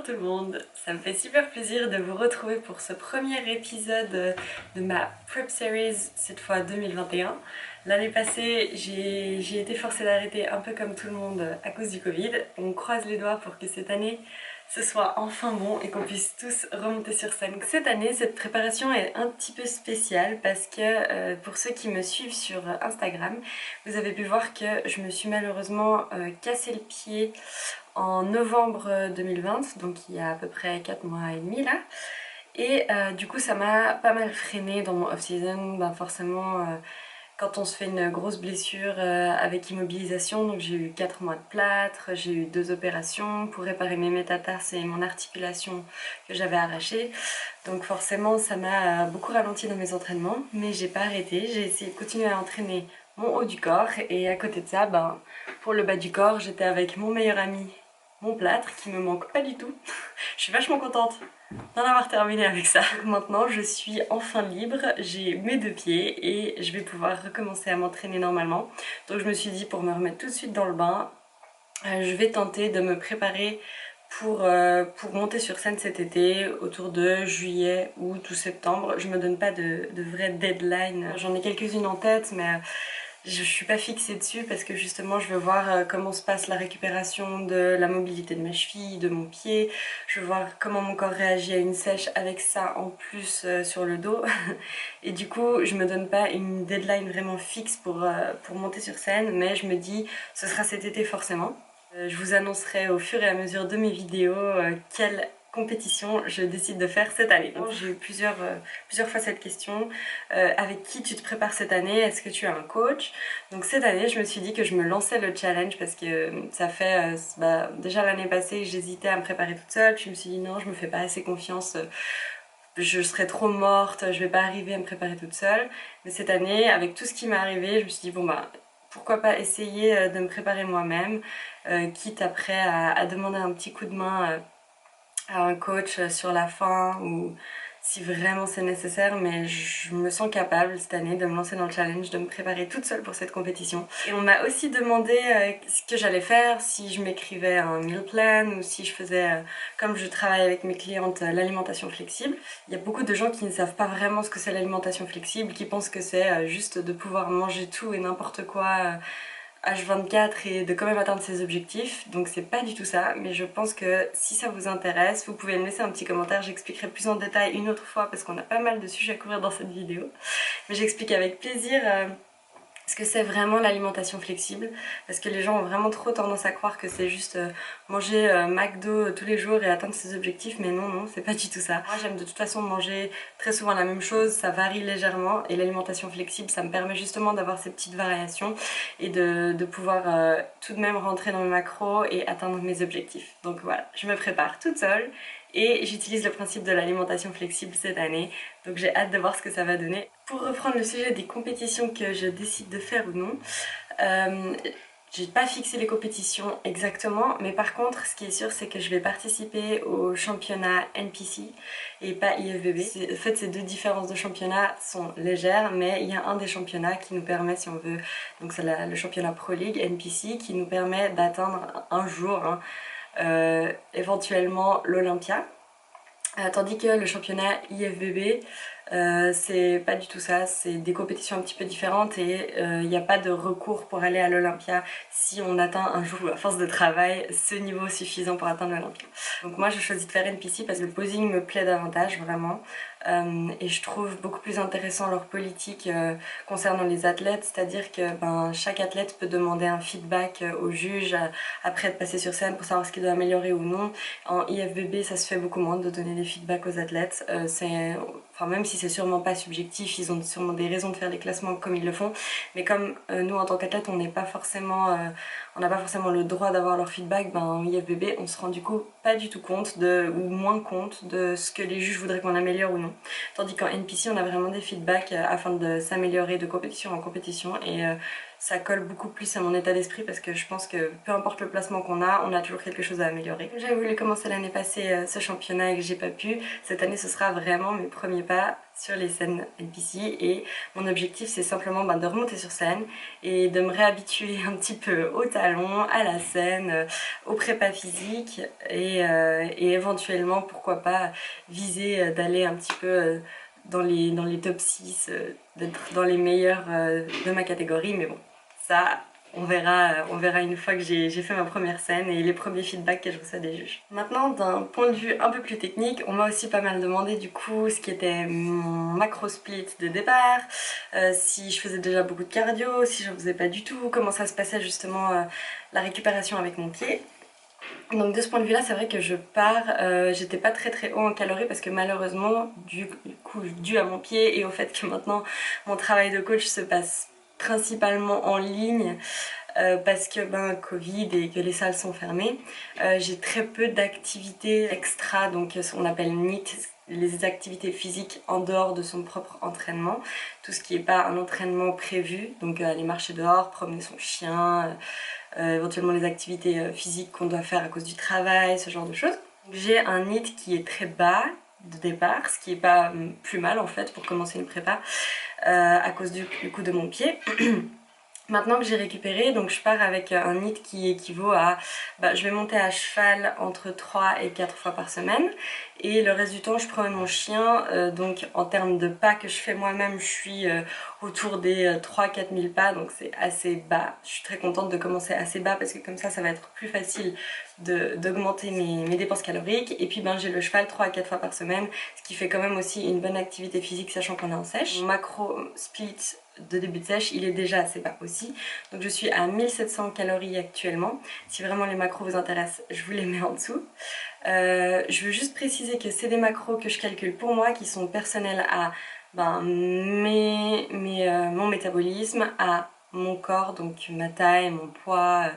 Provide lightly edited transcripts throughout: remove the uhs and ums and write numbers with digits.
tout le monde, ça me fait super plaisir de vous retrouver pour ce premier épisode de ma Prep Series, cette fois 2021. L'année passée, j'ai été forcée d'arrêter un peu comme tout le monde à cause du Covid. On croise les doigts pour que cette année ce soit enfin bon et qu'on puisse tous remonter sur scène. Cette année, cette préparation est un petit peu spéciale parce que pour ceux qui me suivent sur Instagram, vous avez pu voir que je me suis malheureusement cassé le pied en novembre 2020, donc il y a à peu près 4 mois et demi là. Et du coup ça m'a pas mal freiné dans mon off-season, forcément quand on se fait une grosse blessure avec immobilisation, donc j'ai eu 4 mois de plâtre, j'ai eu 2 opérations pour réparer mes métatarses et mon articulation que j'avais arrachée. Donc forcément ça m'a beaucoup ralenti dans mes entraînements, mais j'ai pas arrêté, j'ai essayé de continuer à entraîner mon haut du corps et à côté de ça, pour le bas du corps, j'étais avec mon meilleur ami, mon plâtre, qui me manque pas du tout. Je suis vachement contente d'en avoir terminé avec ça. Donc maintenant je suis enfin libre, j'ai mes 2 pieds et je vais pouvoir recommencer à m'entraîner normalement. Donc je me suis dit, pour me remettre tout de suite dans le bain, je vais tenter de me préparer pour monter sur scène cet été, autour de juillet, août ou septembre. Je me donne pas de vraie deadline, j'en ai quelques-unes en tête, mais je suis pas fixée dessus parce que justement je veux voir comment se passe la récupération de la mobilité de ma cheville, de mon pied. Je veux voir comment mon corps réagit à une sèche avec ça en plus sur le dos. Et du coup je me donne pas une deadline vraiment fixe pour monter sur scène, mais je me dis ce sera cet été forcément. Je vous annoncerai au fur et à mesure de mes vidéos quelle compétition je décide de faire cette année. J'ai eu plusieurs fois cette question, avec qui tu te prépares cette année, est-ce que tu as un coach? Donc cette année je me suis dit que je me lançais le challenge parce que ça fait déjà l'année passée j'hésitais à me préparer toute seule, puis je me suis dit non, je me fais pas assez confiance, je serais trop morte, je vais pas arriver à me préparer toute seule. Mais cette année, avec tout ce qui m'est arrivé, je me suis dit pourquoi pas essayer de me préparer moi-même, quitte après à demander un petit coup de main à un coach sur la fin ou si vraiment c'est nécessaire, mais je me sens capable cette année de me lancer dans le challenge, de me préparer toute seule pour cette compétition. Et on m'a aussi demandé ce que j'allais faire, si je m'écrivais un meal plan ou si je faisais, comme je travaille avec mes clientes, l'alimentation flexible. Il y a beaucoup de gens qui ne savent pas vraiment ce que c'est l'alimentation flexible, qui pensent que c'est juste de pouvoir manger tout et n'importe quoi H24 et de quand même atteindre ses objectifs, donc c'est pas du tout ça, mais je pense que si ça vous intéresse, vous pouvez me laisser un petit commentaire, j'expliquerai plus en détail une autre fois parce qu'on a pas mal de sujets à couvrir dans cette vidéo, mais j'explique avec plaisir ce que c'est vraiment l'alimentation flexible, parce que les gens ont vraiment trop tendance à croire que c'est juste manger McDo tous les jours et atteindre ses objectifs, mais non, c'est pas du tout ça. Moi j'aime de toute façon manger très souvent la même chose, ça varie légèrement, et l'alimentation flexible ça me permet justement d'avoir ces petites variations et de pouvoir tout de même rentrer dans mes macros et atteindre mes objectifs. Donc voilà, je me prépare toute seule et j'utilise le principe de l'alimentation flexible cette année, donc j'ai hâte de voir ce que ça va donner. Pour reprendre le sujet des compétitions que je décide de faire ou non, j'ai pas fixé les compétitions exactement, mais par contre ce qui est sûr c'est que je vais participer au championnat NPC et pas IFBB. En fait ces deux différences de championnat sont légères, mais il y a un des championnats qui nous permet, si on veut, donc c'est le championnat Pro League NPC, qui nous permet d'atteindre un jour éventuellement l'Olympia. Tandis que le championnat IFBB, c'est pas du tout ça, c'est des compétitions un petit peu différentes et il n'y a pas de recours pour aller à l'Olympia si on atteint un jour, à force de travail, ce niveau suffisant pour atteindre l'Olympia. Donc moi je choisis de faire NPC parce que le posing me plaît davantage vraiment, et je trouve beaucoup plus intéressant leur politique concernant les athlètes, c'est-à-dire que chaque athlète peut demander un feedback au juge après de passer sur scène pour savoir ce qu'il doit améliorer ou non. En IFBB ça se fait beaucoup moins de donner des feedbacks aux athlètes, même si c'est sûrement pas subjectif, ils ont sûrement des raisons de faire des classements comme ils le font, mais comme nous en tant qu'athlète on n'a pas forcément le droit d'avoir leur feedback, en IFBB on se rend du coup pas du tout compte ou moins compte de ce que les juges voudraient qu'on améliore ou non. Tandis qu'en NPC on a vraiment des feedbacks afin de s'améliorer de compétition en compétition, et ça colle beaucoup plus à mon état d'esprit parce que je pense que peu importe le placement qu'on a, on a toujours quelque chose à améliorer. J'avais voulu commencer l'année passée ce championnat et que j'ai pas pu. Cette année ce sera vraiment mes premiers pas sur les scènes NPC et mon objectif c'est simplement de remonter sur scène et de me réhabituer un petit peu au talon, à la scène, au prépa physique et éventuellement pourquoi pas viser d'aller un petit peu dans les top 6, d'être dans les meilleurs de ma catégorie, mais bon, ça on verra une fois que j'ai fait ma première scène et les premiers feedbacks que je reçois des juges. Maintenant, d'un point de vue un peu plus technique, on m'a aussi pas mal demandé du coup ce qui était mon macro split de départ, si je faisais déjà beaucoup de cardio, si j'en faisais pas du tout, comment ça se passait justement la récupération avec mon pied. Donc de ce point de vue là c'est vrai que je pars, j'étais pas très haut en calories parce que malheureusement du coup dû à mon pied et au fait que maintenant mon travail de coach se passe principalement en ligne parce que Covid et que les salles sont fermées, j'ai très peu d'activités extra, donc on appelle NEAT, les activités physiques en dehors de son propre entraînement, tout ce qui n'est pas un entraînement prévu, donc aller marcher dehors, promener son chien, éventuellement les activités physiques qu'on doit faire à cause du travail, ce genre de choses. J'ai un NEAT qui est très bas de départ, ce qui est pas plus mal en fait pour commencer une prépa à cause du coup de mon pied. Maintenant que j'ai récupéré, donc je pars avec un NEAT qui équivaut à, je vais monter à cheval entre 3 et 4 fois par semaine et le reste du temps je promène mon chien, donc en termes de pas que je fais moi-même, je suis autour des 3-4 000 pas, donc c'est assez bas. Je suis très contente de commencer assez bas parce que comme ça va être plus facile d'augmenter mes dépenses caloriques. Et puis j'ai le cheval 3 à 4 fois par semaine, ce qui fait quand même aussi une bonne activité physique sachant qu'on est en sèche. Mon macro split de début de sèche, il est déjà assez bas aussi. Donc je suis à 1700 calories actuellement. Si vraiment les macros vous intéressent, je vous les mets en dessous. Je veux juste préciser que c'est des macros que je calcule pour moi, qui sont personnels à mon métabolisme, à mon corps, donc ma taille, mon poids,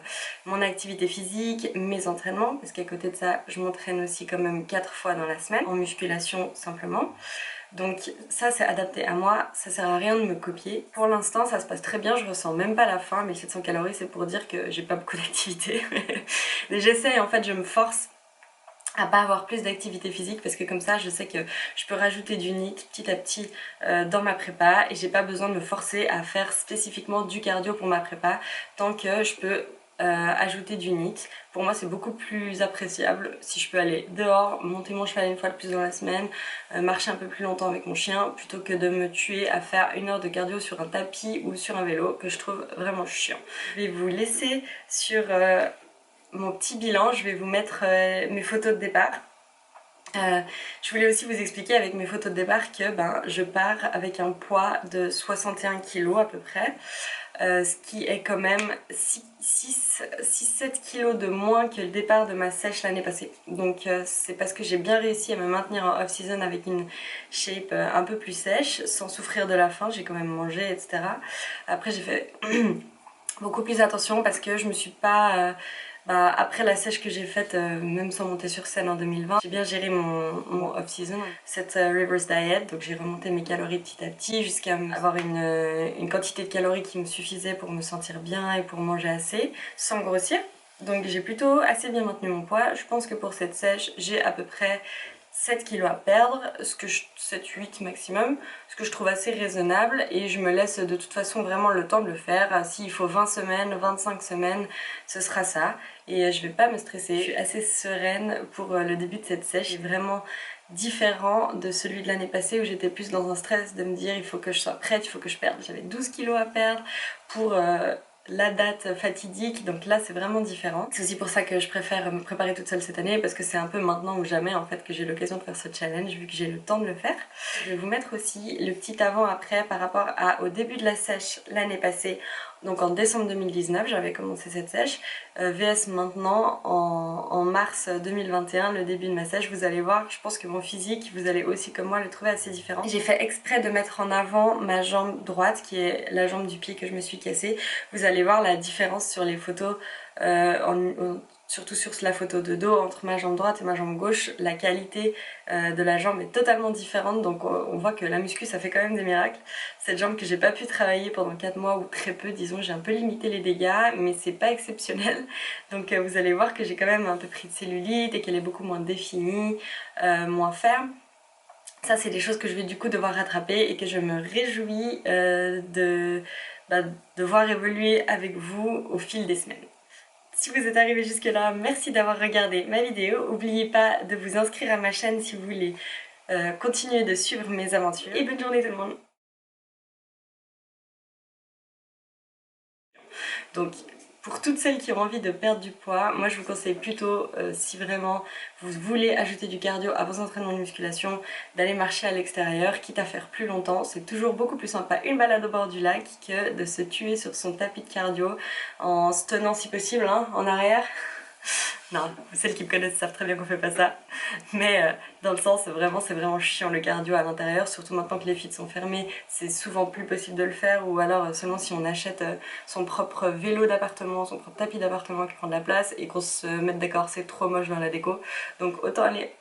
mon activité physique, mes entraînements, parce qu'à côté de ça, je m'entraîne aussi quand même 4 fois dans la semaine, en musculation simplement. Donc ça c'est adapté à moi, ça sert à rien de me copier. Pour l'instant ça se passe très bien, je ressens même pas la faim, 1700 calories c'est pour dire que j'ai pas beaucoup d'activité. Mais j'essaye en fait, je me force à pas avoir plus d'activité physique parce que comme ça je sais que je peux rajouter du NEAT petit à petit dans ma prépa et j'ai pas besoin de me forcer à faire spécifiquement du cardio pour ma prépa tant que je peux ajouter du NEAT. Pour moi c'est beaucoup plus appréciable si je peux aller dehors, monter mon cheval une fois de plus dans la semaine, marcher un peu plus longtemps avec mon chien plutôt que de me tuer à faire 1 heure de cardio sur un tapis ou sur un vélo que je trouve vraiment chiant. Je vais vous laisser sur mon petit bilan, je vais vous mettre mes photos de départ. Je voulais aussi vous expliquer avec mes photos de départ que je pars avec un poids de 61 kg à peu près, ce qui est quand même 6-7 kg de moins que le départ de ma sèche l'année passée. Donc c'est parce que j'ai bien réussi à me maintenir en off-season avec une shape un peu plus sèche, sans souffrir de la faim, j'ai quand même mangé, etc. Après j'ai fait beaucoup plus attention parce que je me suis pas... après la sèche que j'ai faite, même sans monter sur scène en 2020, j'ai bien géré mon off-season, cette reverse diet, donc j'ai remonté mes calories petit à petit jusqu'à avoir une quantité de calories qui me suffisait pour me sentir bien et pour manger assez, sans grossir. Donc j'ai plutôt assez bien maintenu mon poids. Je pense que pour cette sèche, j'ai à peu près 7 kilos à perdre, 7-8 maximum, ce que je trouve assez raisonnable et je me laisse de toute façon vraiment le temps de le faire. S'il faut 20 semaines, 25 semaines, ce sera ça et je vais pas me stresser. Je suis assez sereine pour le début de cette sèche, c'est vraiment différent de celui de l'année passée où j'étais plus dans un stress de me dire il faut que je sois prête, il faut que je perde. J'avais 12 kilos à perdre pour la date fatidique, donc là c'est vraiment différent. C'est aussi pour ça que je préfère me préparer toute seule cette année parce que c'est un peu maintenant ou jamais en fait que j'ai l'occasion de faire ce challenge vu que j'ai le temps de le faire. Je vais vous mettre aussi le petit avant-après par rapport au début de la sèche l'année passée. Donc en décembre 2019 j'avais commencé cette sèche, VS maintenant en mars 2021, le début de ma sèche. Vous allez voir, je pense que mon physique, vous allez aussi comme moi le trouver assez différent. J'ai fait exprès de mettre en avant ma jambe droite qui est la jambe du pied que je me suis cassée. Vous allez voir la différence sur les photos surtout sur la photo de dos, entre ma jambe droite et ma jambe gauche, la qualité de la jambe est totalement différente, donc on voit que la muscu ça fait quand même des miracles. Cette jambe que j'ai pas pu travailler pendant 4 mois ou très peu, disons, j'ai un peu limité les dégâts, mais c'est pas exceptionnel. Donc vous allez voir que j'ai quand même un peu pris de cellulite et qu'elle est beaucoup moins définie, moins ferme. Ça c'est des choses que je vais du coup devoir rattraper et que je me réjouis de voir évoluer avec vous au fil des semaines. Si vous êtes arrivé jusque là, merci d'avoir regardé ma vidéo. N'oubliez pas de vous inscrire à ma chaîne si vous voulez continuer de suivre mes aventures. Et bonne journée tout le monde. Donc pour toutes celles qui ont envie de perdre du poids, moi je vous conseille plutôt, si vraiment vous voulez ajouter du cardio à vos entraînements de musculation, d'aller marcher à l'extérieur, quitte à faire plus longtemps. C'est toujours beaucoup plus sympa une balade au bord du lac que de se tuer sur son tapis de cardio en se tenant si possible en arrière. Non, celles qui me connaissent savent très bien qu'on fait pas ça. Mais dans le sens, c'est vraiment chiant le cardio à l'intérieur, surtout maintenant que les fits sont fermés, c'est souvent plus possible de le faire, ou alors seulement si on achète son propre vélo d'appartement, son propre tapis d'appartement qui prend de la place et qu'on se mette d'accord, c'est trop moche dans la déco. Donc autant aller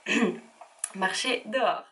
marcher dehors.